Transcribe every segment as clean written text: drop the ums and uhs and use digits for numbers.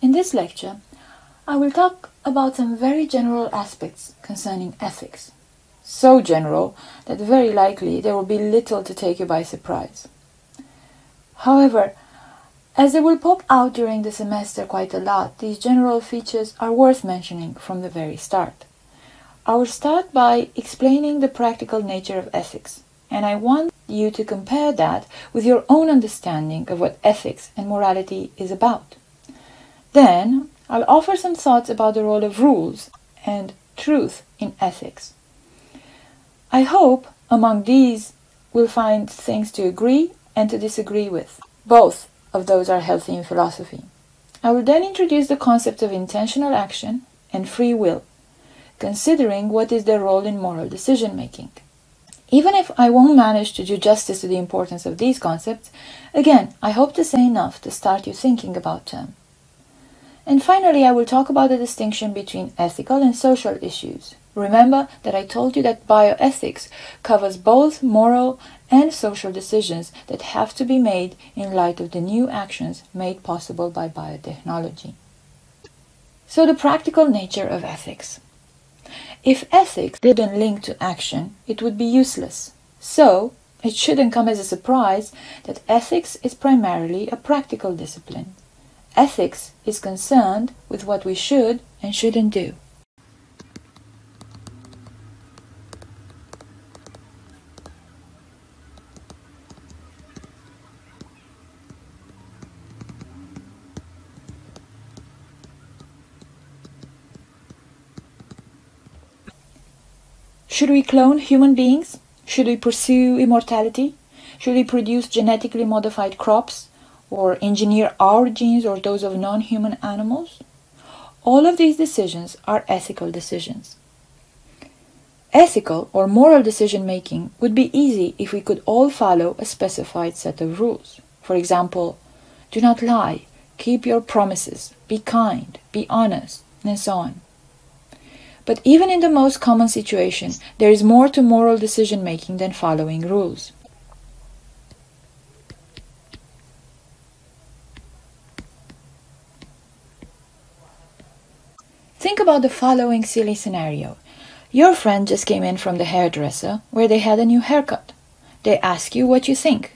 In this lecture, I will talk about some very general aspects concerning ethics. So general that very likely there will be little to take you by surprise. However, as they will pop out during the semester quite a lot, these general features are worth mentioning from the very start. I will start by explaining the practical nature of ethics, and I want you to compare that with your own understanding of what ethics and morality is about. Then, I'll offer some thoughts about the role of rules and truth in ethics. I hope among these we'll find things to agree and to disagree with. Both of those are healthy in philosophy. I will then introduce the concept of intentional action and free will, considering what is their role in moral decision-making. Even if I won't manage to do justice to the importance of these concepts, again, I hope to say enough to start you thinking about them. And finally, I will talk about the distinction between ethical and social issues. Remember that I told you that bioethics covers both moral and social decisions that have to be made in light of the new actions made possible by biotechnology. So the practical nature of ethics. If ethics didn't link to action, it would be useless. So, it shouldn't come as a surprise that ethics is primarily a practical discipline. Ethics is concerned with what we should and shouldn't do. Should we clone human beings? Should we pursue immortality? Should we produce genetically modified crops or engineer our genes or those of non-human animals? All of these decisions are ethical decisions. Ethical or moral decision-making would be easy if we could all follow a specified set of rules. For example, do not lie, keep your promises, be kind, be honest, and so on. But even in the most common situation, there is more to moral decision-making than following rules. Think about the following silly scenario. Your friend just came in from the hairdresser where they had a new haircut. They ask you what you think.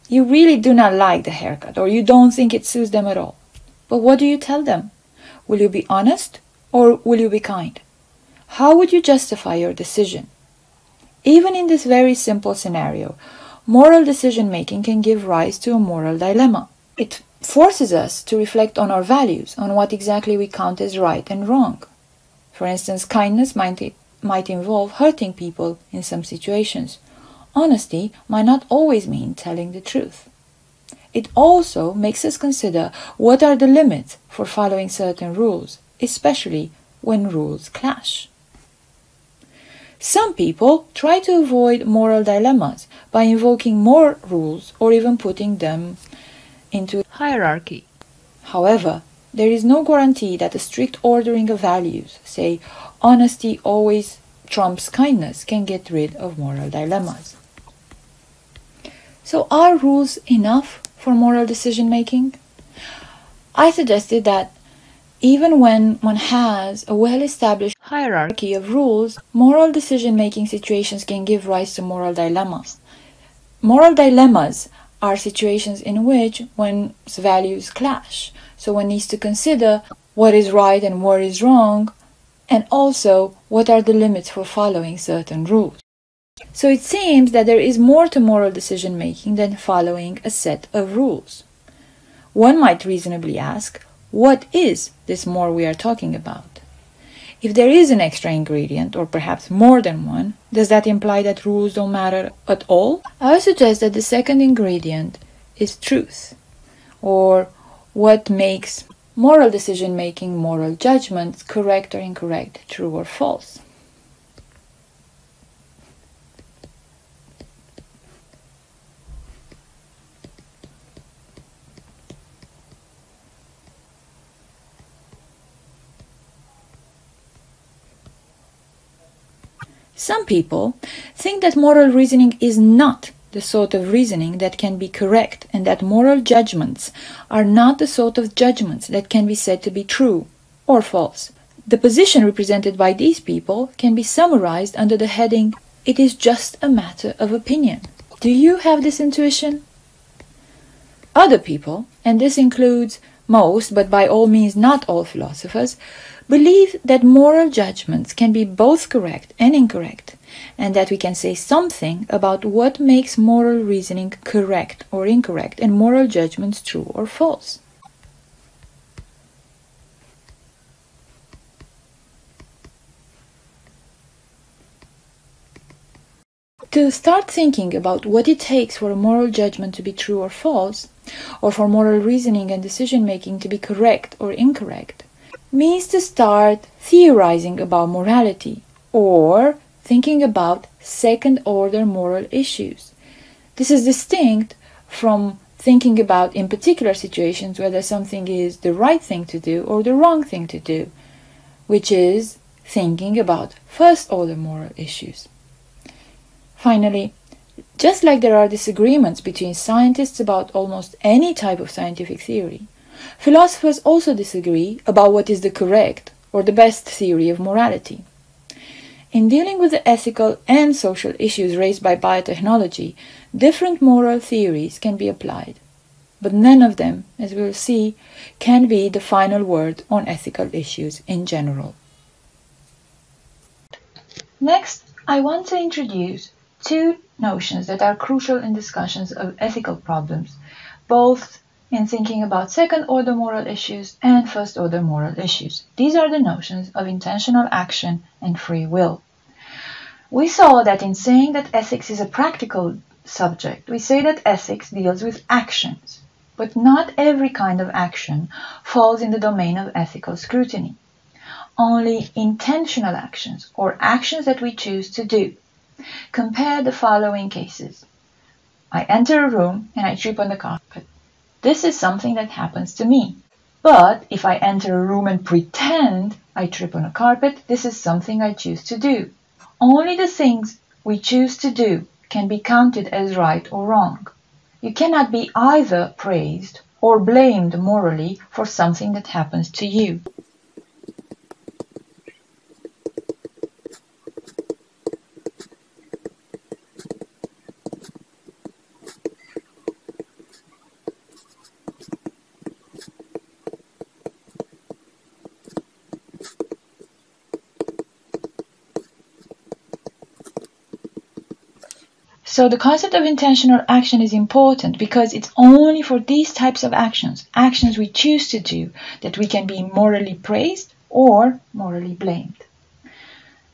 You really do not like the haircut or you don't think it suits them at all. But what do you tell them? Will you be honest? Or will you be kind? How would you justify your decision? Even in this very simple scenario, moral decision-making can give rise to a moral dilemma. It forces us to reflect on our values, on what exactly we count as right and wrong. For instance, kindness might involve hurting people in some situations. Honesty might not always mean telling the truth. It also makes us consider what are the limits for following certain rules, especially when rules clash. Some people try to avoid moral dilemmas by invoking more rules or even putting them into hierarchy. However, there is no guarantee that a strict ordering of values, say honesty always trumps kindness, can get rid of moral dilemmas. So are rules enough for moral decision-making? I suggested that even when one has a well-established hierarchy of rules, moral decision-making situations can give rise to moral dilemmas. Moral dilemmas are situations in which one's values clash. So one needs to consider what is right and what is wrong, and also what are the limits for following certain rules. So it seems that there is more to moral decision-making than following a set of rules. One might reasonably ask, what is this more we are talking about? If there is an extra ingredient, or perhaps more than one, does that imply that rules don't matter at all? I would suggest that the second ingredient is truth, or what makes moral decision-making, moral judgments, correct or incorrect, true or false. Some people think that moral reasoning is not the sort of reasoning that can be correct, and that moral judgments are not the sort of judgments that can be said to be true or false. The position represented by these people can be summarized under the heading, "It is just a matter of opinion." Do you have this intuition? Other people, and this includes most, but by all means not all philosophers, believe that moral judgments can be both correct and incorrect, and that we can say something about what makes moral reasoning correct or incorrect and moral judgments true or false. To start thinking about what it takes for a moral judgment to be true or false, or for moral reasoning and decision-making to be correct or incorrect, means to start theorizing about morality, or thinking about second-order moral issues. This is distinct from thinking about, in particular situations, whether something is the right thing to do or the wrong thing to do, which is thinking about first-order moral issues. Finally, just like there are disagreements between scientists about almost any type of scientific theory, philosophers also disagree about what is the correct or the best theory of morality. In dealing with the ethical and social issues raised by biotechnology, different moral theories can be applied, but none of them, as we will see, can be the final word on ethical issues in general. Next, I want to introduce two notions that are crucial in discussions of ethical problems, both in thinking about second-order moral issues and first-order moral issues. These are the notions of intentional action and free will. We saw that in saying that ethics is a practical subject, we say that ethics deals with actions, but not every kind of action falls in the domain of ethical scrutiny. Only intentional actions, or actions that we choose to do. Compare the following cases. I enter a room and I trip on the carpet. This is something that happens to me. But if I enter a room and pretend I trip on a carpet, this is something I choose to do. Only the things we choose to do can be counted as right or wrong. You cannot be either praised or blamed morally for something that happens to you. So the concept of intentional action is important because it's only for these types of actions, actions we choose to do, that we can be morally praised or morally blamed.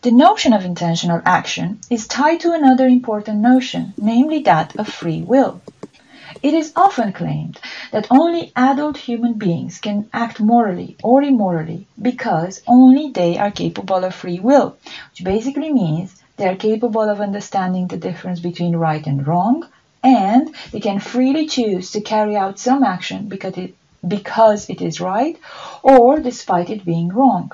The notion of intentional action is tied to another important notion, namely that of free will. It is often claimed that only adult human beings can act morally or immorally because only they are capable of free will, which basically means they are capable of understanding the difference between right and wrong, and they can freely choose to carry out some action because it is right or despite it being wrong.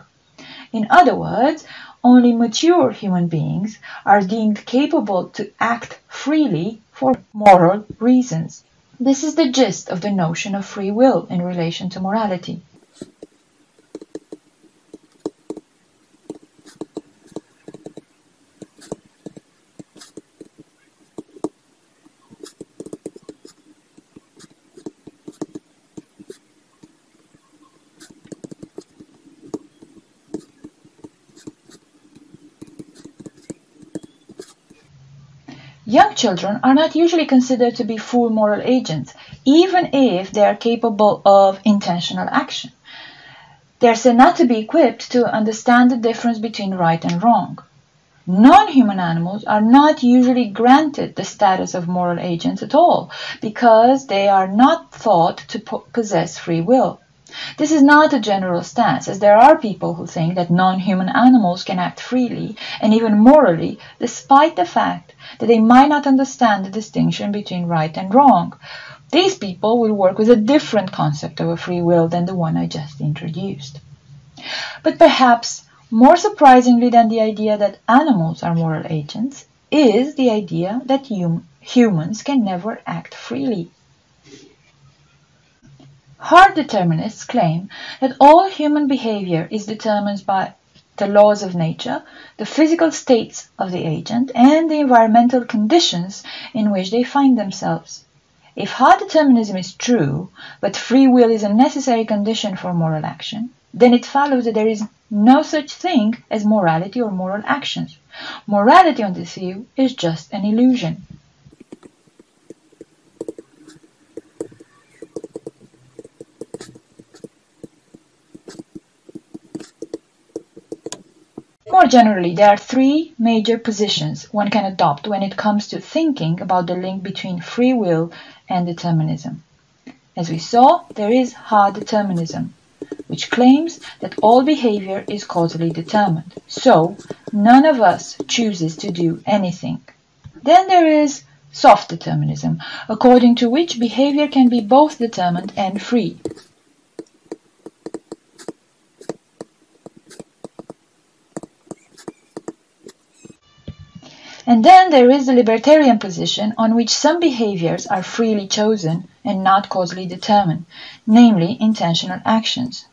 In other words, only mature human beings are deemed capable to act freely for moral reasons. This is the gist of the notion of free will in relation to morality. Young children are not usually considered to be full moral agents, even if they are capable of intentional action. They are said not to be equipped to understand the difference between right and wrong. Non-human animals are not usually granted the status of moral agents at all, because they are not thought to possess free will. This is not a general stance, as there are people who think that non-human animals can act freely and even morally, despite the fact that they might not understand the distinction between right and wrong. These people will work with a different concept of a free will than the one I just introduced. But perhaps more surprisingly than the idea that animals are moral agents is the idea that humans can never act freely. Hard determinists claim that all human behavior is determined by the laws of nature, the physical states of the agent, and the environmental conditions in which they find themselves. If hard determinism is true, but free will is a necessary condition for moral action, then it follows that there is no such thing as morality or moral actions. Morality on this view is just an illusion. More generally, there are three major positions one can adopt when it comes to thinking about the link between free will and determinism. As we saw, there is hard determinism, which claims that all behavior is causally determined, so none of us chooses to do anything. Then there is soft determinism, according to which behavior can be both determined and free. And then there is the libertarian position on which some behaviors are freely chosen and not causally determined, namely intentional actions.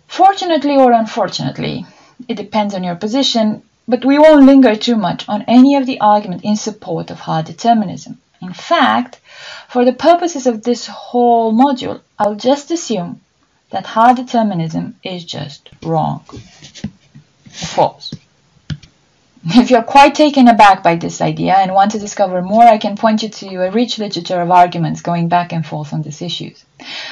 Fortunately or unfortunately, it depends on your position, but we won't linger too much on any of the argument in support of hard determinism. In fact, for the purposes of this whole module, I'll just assume that hard determinism is just wrong or false. If you're quite taken aback by this idea and want to discover more, I can point you to a rich literature of arguments going back and forth on these issues.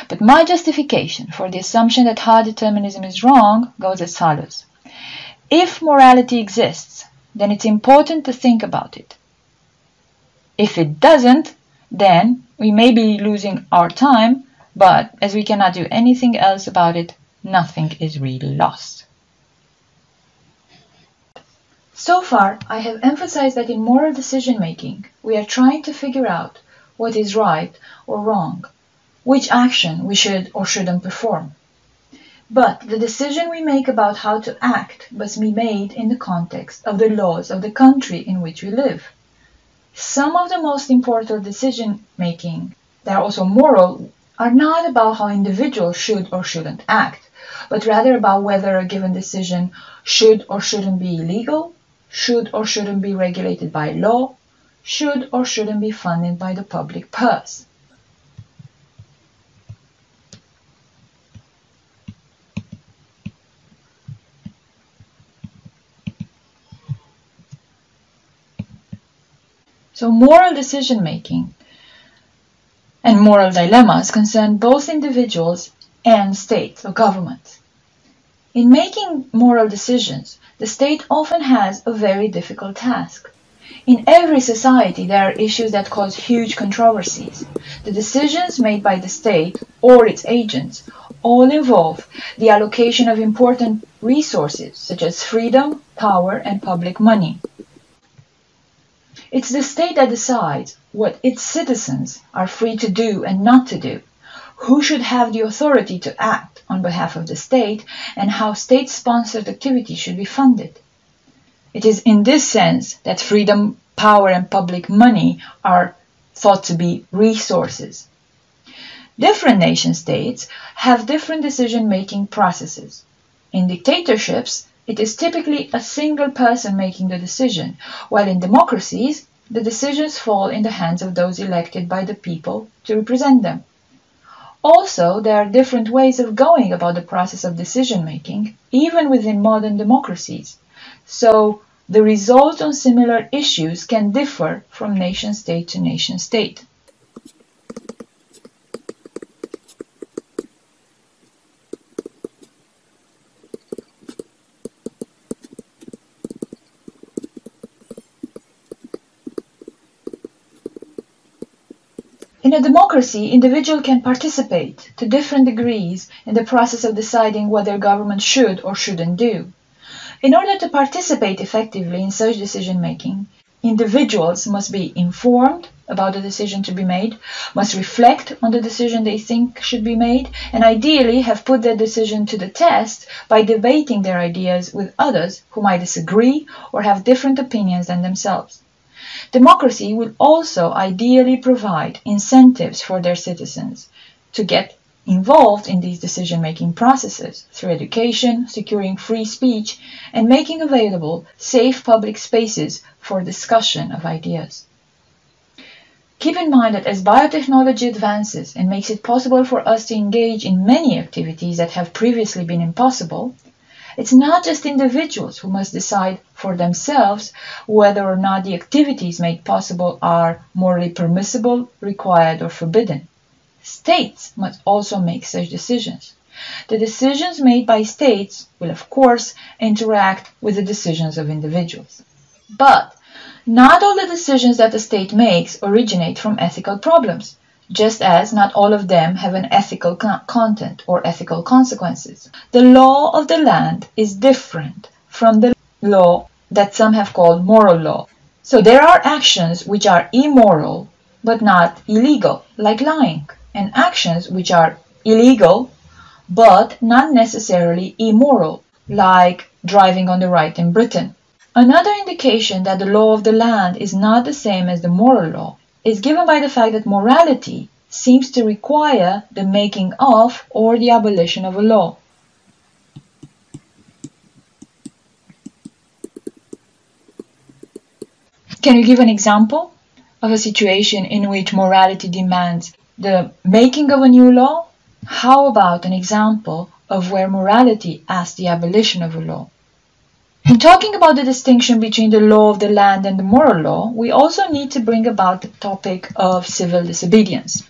But my justification for the assumption that hard determinism is wrong goes as follows. If morality exists, then it's important to think about it. If it doesn't, then we may be losing our time, but as we cannot do anything else about it, nothing is really lost. So far, I have emphasized that in moral decision-making, we are trying to figure out what is right or wrong, which action we should or shouldn't perform. But the decision we make about how to act must be made in the context of the laws of the country in which we live. Some of the most important decision-making that are also moral are not about how individuals should or shouldn't act, but rather about whether a given decision should or shouldn't be illegal, should or shouldn't be regulated by law, should or shouldn't be funded by the public purse. So moral decision-making and moral dilemmas concern both individuals and states or governments. In making moral decisions, the state often has a very difficult task. In every society, there are issues that cause huge controversies. The decisions made by the state or its agents all involve the allocation of important resources such as freedom, power, and public money. It's the state that decides what its citizens are free to do and not to do, who should have the authority to act on behalf of the state, and how state-sponsored activities should be funded. It is in this sense that freedom, power, and public money are thought to be resources. Different nation-states have different decision-making processes. In dictatorships, it is typically a single person making the decision, while in democracies, the decisions fall in the hands of those elected by the people to represent them. Also, there are different ways of going about the process of decision-making, even within modern democracies. So, the results on similar issues can differ from nation-state to nation-state. In a democracy, individuals can participate to different degrees in the process of deciding what their government should or shouldn't do. In order to participate effectively in such decision-making, individuals must be informed about the decision to be made, must reflect on the decision they think should be made, and ideally have put their decision to the test by debating their ideas with others who might disagree or have different opinions than themselves. Democracy will also ideally provide incentives for their citizens to get involved in these decision-making processes through education, securing free speech, and making available safe public spaces for discussion of ideas. Keep in mind that as biotechnology advances and makes it possible for us to engage in many activities that have previously been impossible, it's not just individuals who must decide for themselves whether or not the activities made possible are morally permissible, required, or forbidden. States must also make such decisions. The decisions made by states will, of course, interact with the decisions of individuals. But not all the decisions that the state makes originate from ethical problems, just as not all of them have an ethical content or ethical consequences. The law of the land is different from the law that some have called moral law. So there are actions which are immoral but not illegal, like lying, and actions which are illegal but not necessarily immoral, like driving on the right in Britain. Another indication that the law of the land is not the same as the moral law is given by the fact that morality seems to require the making of or the abolition of a law. Can you give an example of a situation in which morality demands the making of a new law? How about an example of where morality asks the abolition of a law? In talking about the distinction between the law of the land and the moral law, we also need to bring about the topic of civil disobedience.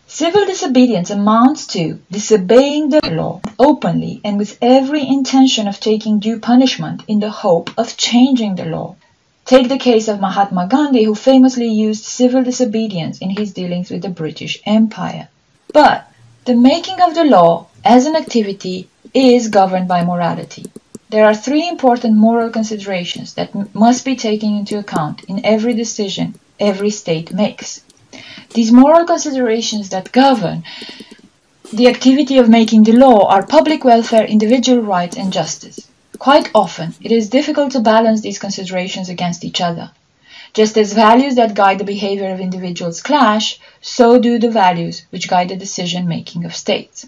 Civil disobedience amounts to disobeying the law openly and with every intention of taking due punishment in the hope of changing the law. Take the case of Mahatma Gandhi, who famously used civil disobedience in his dealings with the British Empire. But the making of the law as an activity is governed by morality. There are three important moral considerations that must be taken into account in every decision every state makes. These moral considerations that govern the activity of making the law are public welfare, individual rights, and justice. Quite often, it is difficult to balance these considerations against each other. Just as values that guide the behavior of individuals clash, so do the values which guide the decision-making of states.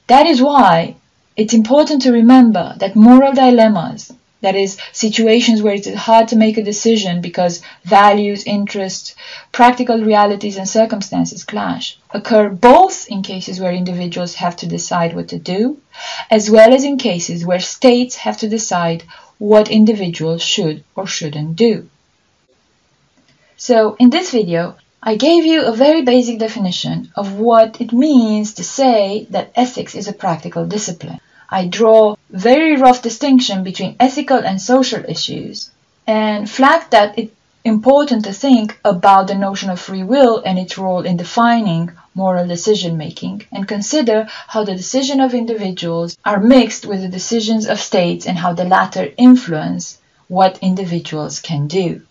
That is why it's important to remember that moral dilemmas, that is, situations where it is hard to make a decision because values, interests, practical realities and circumstances clash, occur both in cases where individuals have to decide what to do, as well as in cases where states have to decide what individuals should or shouldn't do. So, in this video, I gave you a very basic definition of what it means to say that ethics is a practical discipline. I draw very rough distinction between ethical and social issues and flag that it's important to think about the notion of free will and its role in defining moral decision making, and consider how the decisions of individuals are mixed with the decisions of states and how the latter influence what individuals can do.